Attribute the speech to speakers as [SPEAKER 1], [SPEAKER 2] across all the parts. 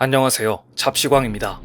[SPEAKER 1] 안녕하세요. 잡시광입니다.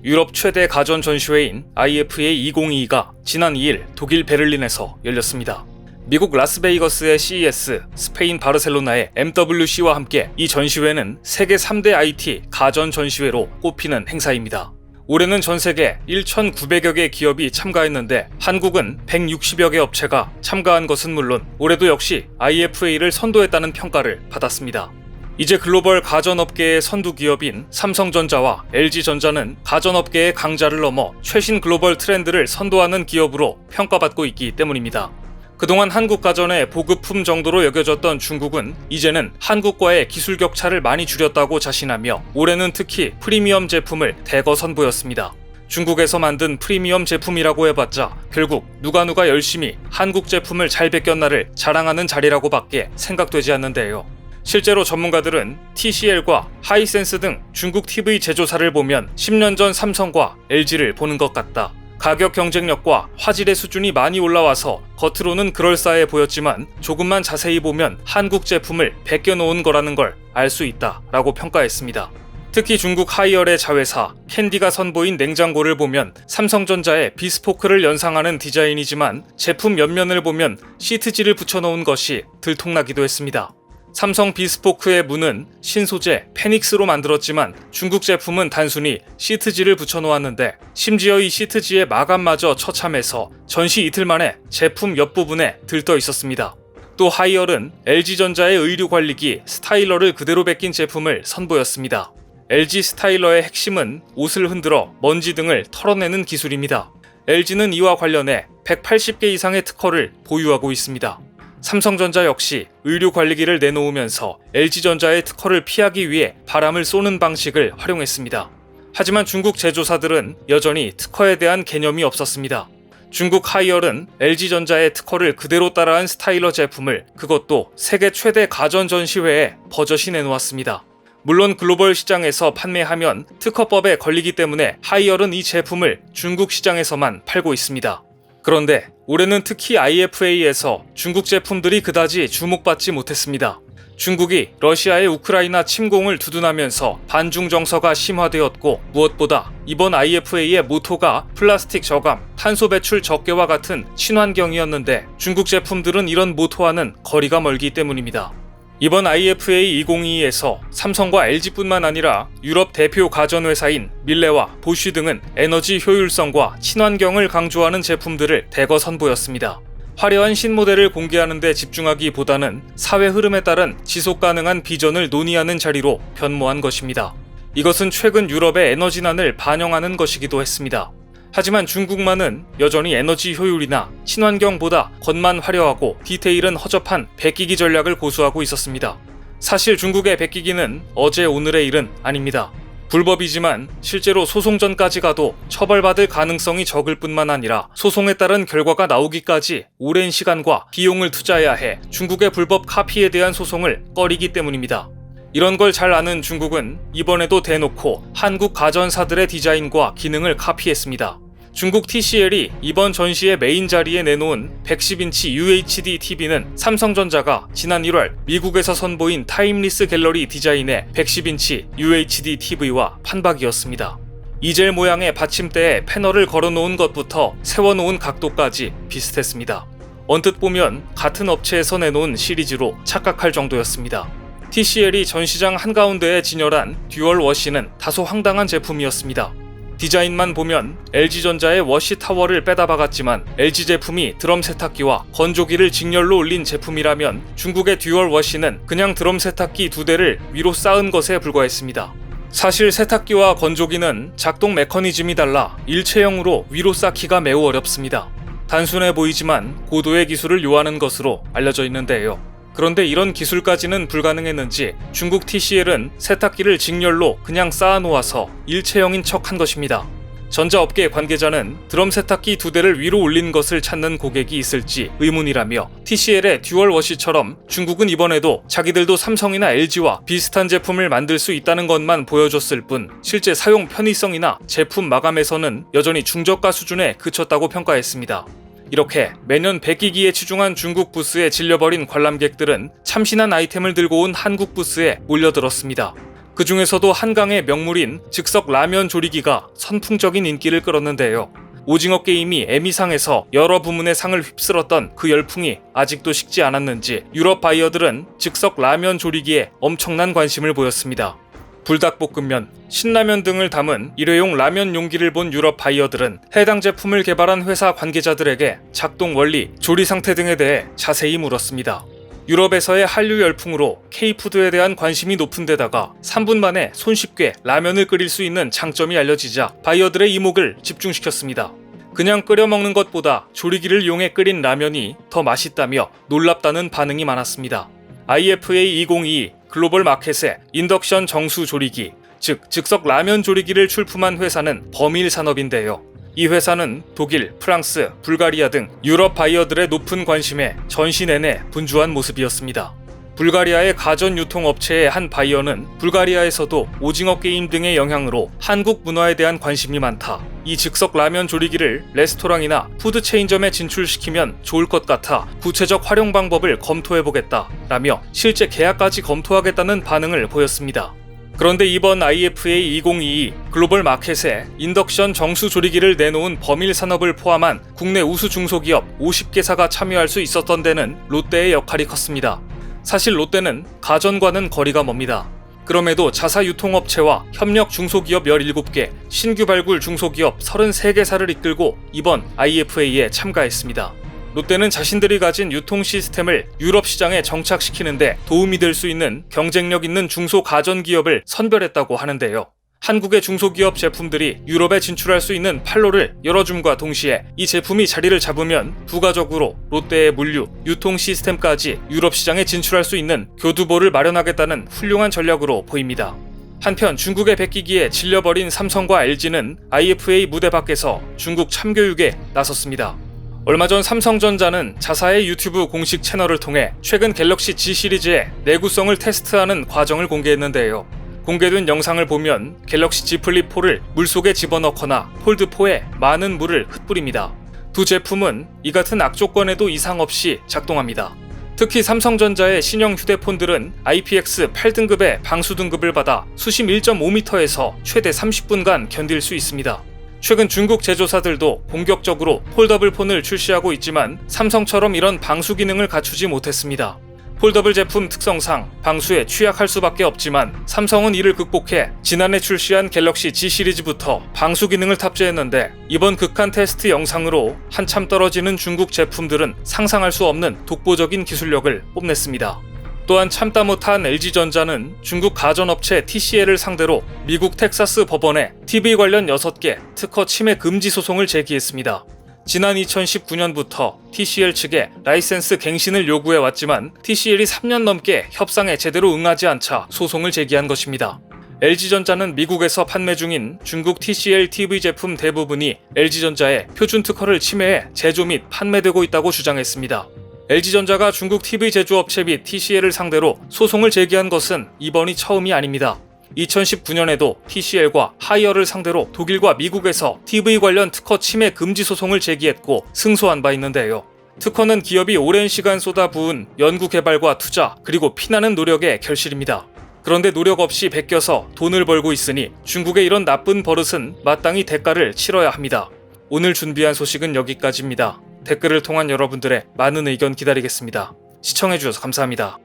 [SPEAKER 1] 유럽 최대 가전 전시회인 IFA 2022가 지난 2일 독일 베를린에서 열렸습니다. 미국 라스베이거스의 CES, 스페인 바르셀로나의 MWC와 함께 이 전시회는 세계 3대 IT 가전 전시회로 꼽히는 행사입니다. 올해는 전 세계 1,900여 개 기업이 참가했는데 한국은 160여 개 업체가 참가한 것은 물론 올해도 역시 IFA를 선도했다는 평가를 받았습니다. 이제 글로벌 가전업계의 선두 기업인 삼성전자와 LG전자는 가전업계의 강자를 넘어 최신 글로벌 트렌드를 선도하는 기업으로 평가받고 있기 때문입니다. 그동안 한국 가전의 보급품 정도로 여겨졌던 중국은 이제는 한국과의 기술 격차를 많이 줄였다고 자신하며 올해는 특히 프리미엄 제품을 대거 선보였습니다. 중국에서 만든 프리미엄 제품이라고 해봤자 결국 누가 열심히 한국 제품을 잘 베꼈나를 자랑하는 자리라고 밖에 생각되지 않는데요. 실제로 전문가들은 TCL과 하이센스 등 중국 TV 제조사를 보면 10년 전 삼성과 LG를 보는 것 같다. 가격 경쟁력과 화질의 수준이 많이 올라와서 겉으로는 그럴싸해 보였지만 조금만 자세히 보면 한국 제품을 베껴놓은 거라는 걸 알 수 있다라고 평가했습니다. 특히 중국 하이얼의 자회사 캔디가 선보인 냉장고를 보면 삼성전자의 비스포크를 연상하는 디자인이지만 제품 옆면을 보면 시트지를 붙여놓은 것이 들통나기도 했습니다. 삼성 비스포크의 문은 신소재 페닉스로 만들었지만 중국 제품은 단순히 시트지를 붙여놓았는데 심지어 이 시트지의 마감마저 처참해서 전시 이틀 만에 제품 옆부분에 들떠 있었습니다. 또 하이얼은 LG전자의 의류관리기 스타일러를 그대로 베낀 제품을 선보였습니다. LG 스타일러의 핵심은 옷을 흔들어 먼지 등을 털어내는 기술입니다. LG는 이와 관련해 180개 이상의 특허를 보유하고 있습니다. 삼성전자 역시 의류관리기를 내놓으면서 LG전자의 특허를 피하기 위해 바람을 쏘는 방식을 활용했습니다. 하지만 중국 제조사들은 여전히 특허에 대한 개념이 없었습니다. 중국 하이얼은 LG전자의 특허를 그대로 따라한 스타일러 제품을 그것도 세계 최대 가전 전시회에 버젓이 내놓았습니다. 물론 글로벌 시장에서 판매하면 특허법에 걸리기 때문에 하이얼은 이 제품을 중국 시장에서만 팔고 있습니다. 그런데 올해는 특히 IFA에서 중국 제품들이 그다지 주목받지 못했습니다. 중국이 러시아의 우크라이나 침공을 두둔하면서 반중 정서가 심화되었고 무엇보다 이번 IFA의 모토가 플라스틱 저감, 탄소 배출 적게와 같은 친환경이었는데 중국 제품들은 이런 모토와는 거리가 멀기 때문입니다. 이번 IFA 2022에서 삼성과 LG뿐만 아니라 유럽 대표 가전회사인 밀레와 보쉬 등은 에너지 효율성과 친환경을 강조하는 제품들을 대거 선보였습니다. 화려한 신모델을 공개하는 데 집중하기보다는 사회 흐름에 따른 지속가능한 비전을 논의하는 자리로 변모한 것입니다. 이것은 최근 유럽의 에너지난을 반영하는 것이기도 했습니다. 하지만 중국만은 여전히 에너지 효율이나 친환경보다 겉만 화려하고 디테일은 허접한 베끼기 전략을 고수하고 있었습니다. 사실 중국의 베끼기는 어제 오늘의 일은 아닙니다. 불법이지만 실제로 소송전까지 가도 처벌받을 가능성이 적을 뿐만 아니라 소송에 따른 결과가 나오기까지 오랜 시간과 비용을 투자해야 해 중국의 불법 카피에 대한 소송을 꺼리기 때문입니다. 이런 걸 잘 아는 중국은 이번에도 대놓고 한국 가전사들의 디자인과 기능을 카피했습니다. 중국 TCL이 이번 전시의 메인 자리에 내놓은 110인치 UHD TV는 삼성전자가 지난 1월 미국에서 선보인 타임리스 갤러리 디자인의 110인치 UHD TV와 판박이었습니다. 이젤 모양의 받침대에 패널을 걸어놓은 것부터 세워놓은 각도까지 비슷했습니다. 언뜻 보면 같은 업체에서 내놓은 시리즈로 착각할 정도였습니다. TCL이 전시장 한가운데에 진열한 듀얼 워시는 다소 황당한 제품이었습니다. 디자인만 보면 LG전자의 워시 타워를 빼다 박았지만 LG 제품이 드럼 세탁기와 건조기를 직렬로 올린 제품이라면 중국의 듀얼 워시는 그냥 드럼 세탁기 2대를 위로 쌓은 것에 불과했습니다. 사실 세탁기와 건조기는 작동 메커니즘이 달라 일체형으로 위로 쌓기가 매우 어렵습니다. 단순해 보이지만 고도의 기술을 요하는 것으로 알려져 있는데요. 그런데 이런 기술까지는 불가능했는지 중국 TCL은 세탁기를 직렬로 그냥 쌓아놓아서 일체형인 척한 것입니다. 전자업계 관계자는 드럼 세탁기 2대를 위로 올린 것을 찾는 고객이 있을지 의문이라며 TCL의 듀얼 워시처럼 중국은 이번에도 자기들도 삼성이나 LG와 비슷한 제품을 만들 수 있다는 것만 보여줬을 뿐 실제 사용 편의성이나 제품 마감에서는 여전히 중저가 수준에 그쳤다고 평가했습니다. 이렇게 매년 베끼기에 치중한 중국 부스에 질려버린 관람객들은 참신한 아이템을 들고 온 한국 부스에 몰려들었습니다. 그 중에서도 한강의 명물인 즉석 라면 조리기가 선풍적인 인기를 끌었는데요. 오징어 게임이 에미상에서 여러 부문의 상을 휩쓸었던 그 열풍이 아직도 식지 않았는지 유럽 바이어들은 즉석 라면 조리기에 엄청난 관심을 보였습니다. 불닭볶음면, 신라면 등을 담은 일회용 라면 용기를 본 유럽 바이어들은 해당 제품을 개발한 회사 관계자들에게 작동 원리, 조리 상태 등에 대해 자세히 물었습니다. 유럽에서의 한류 열풍으로 K푸드에 대한 관심이 높은 데다가 3분 만에 손쉽게 라면을 끓일 수 있는 장점이 알려지자 바이어들의 이목을 집중시켰습니다. 그냥 끓여 먹는 것보다 조리기를 이용해 끓인 라면이 더 맛있다며 놀랍다는 반응이 많았습니다. IFA 2022 글로벌 마켓의 인덕션 정수 조리기, 즉 즉석 라면 조리기를 출품한 회사는 버밀 산업인데요. 이 회사는 독일, 프랑스, 불가리아 등 유럽 바이어들의 높은 관심에 전시 내내 분주한 모습이었습니다. 불가리아의 가전 유통업체의 한 바이어는 불가리아에서도 오징어 게임 등의 영향으로 한국 문화에 대한 관심이 많다. 이 즉석 라면 조리기를 레스토랑이나 푸드 체인점에 진출시키면 좋을 것 같아 구체적 활용 방법을 검토해보겠다 라며 실제 계약까지 검토하겠다는 반응을 보였습니다. 그런데 이번 IFA 2022 글로벌 마켓에 인덕션 정수 조리기를 내놓은 버밀 산업을 포함한 국내 우수 중소기업 50개사가 참여할 수 있었던 데는 롯데의 역할이 컸습니다. 사실 롯데는 가전과는 거리가 멉니다. 그럼에도 자사 유통업체와 협력 중소기업 17개, 신규 발굴 중소기업 33개사를 이끌고 이번 IFA에 참가했습니다. 롯데는 자신들이 가진 유통 시스템을 유럽 시장에 정착시키는데 도움이 될 수 있는 경쟁력 있는 중소 가전기업을 선별했다고 하는데요. 한국의 중소기업 제품들이 유럽에 진출할 수 있는 판로를 열어줌과 동시에 이 제품이 자리를 잡으면 부가적으로 롯데의 물류, 유통 시스템까지 유럽 시장에 진출할 수 있는 교두보를 마련하겠다는 훌륭한 전략으로 보입니다. 한편 중국의 베끼기에 질려버린 삼성과 LG는 IFA 무대 밖에서 중국 참교육에 나섰습니다. 얼마 전 삼성전자는 자사의 유튜브 공식 채널을 통해 최근 갤럭시 G 시리즈의 내구성을 테스트하는 과정을 공개했는데요. 공개된 영상을 보면 갤럭시 Z 플립 4를 물속에 집어넣거나 폴드4에 많은 물을 흩뿌립니다. 두 제품은 이 같은 악조건에도 이상 없이 작동합니다. 특히 삼성전자의 신형 휴대폰들은 IPX 8등급의 방수 등급을 받아 수심 1.5m에서 최대 30분간 견딜 수 있습니다. 최근 중국 제조사들도 본격적으로 폴더블 폰을 출시하고 있지만 삼성처럼 이런 방수 기능을 갖추지 못했습니다. 폴더블 제품 특성상 방수에 취약할 수밖에 없지만 삼성은 이를 극복해 지난해 출시한 갤럭시 G 시리즈부터 방수 기능을 탑재했는데 이번 극한 테스트 영상으로 한참 떨어지는 중국 제품들은 상상할 수 없는 독보적인 기술력을 뽐냈습니다. 또한 참다 못한 LG전자는 중국 가전업체 TCL을 상대로 미국 텍사스 법원에 TV 관련 6개 특허 침해 금지 소송을 제기했습니다. 지난 2019년부터 TCL 측에 라이센스 갱신을 요구해왔지만 TCL이 3년 넘게 협상에 제대로 응하지 않자 소송을 제기한 것입니다. LG전자는 미국에서 판매 중인 중국 TCL TV 제품 대부분이 LG전자의 표준 특허를 침해해 제조 및 판매되고 있다고 주장했습니다. LG전자가 중국 TV 제조업체 및 TCL을 상대로 소송을 제기한 것은 이번이 처음이 아닙니다. 2019년에도 TCL과 하이어를 상대로 독일과 미국에서 TV 관련 특허 침해 금지 소송을 제기했고 승소한 바 있는데요. 특허는 기업이 오랜 시간 쏟아부은 연구개발과 투자 그리고 피나는 노력의 결실입니다. 그런데 노력 없이 베껴서 돈을 벌고 있으니 중국의 이런 나쁜 버릇은 마땅히 대가를 치러야 합니다. 오늘 준비한 소식은 여기까지입니다. 댓글을 통한 여러분들의 많은 의견 기다리겠습니다. 시청해주셔서 감사합니다.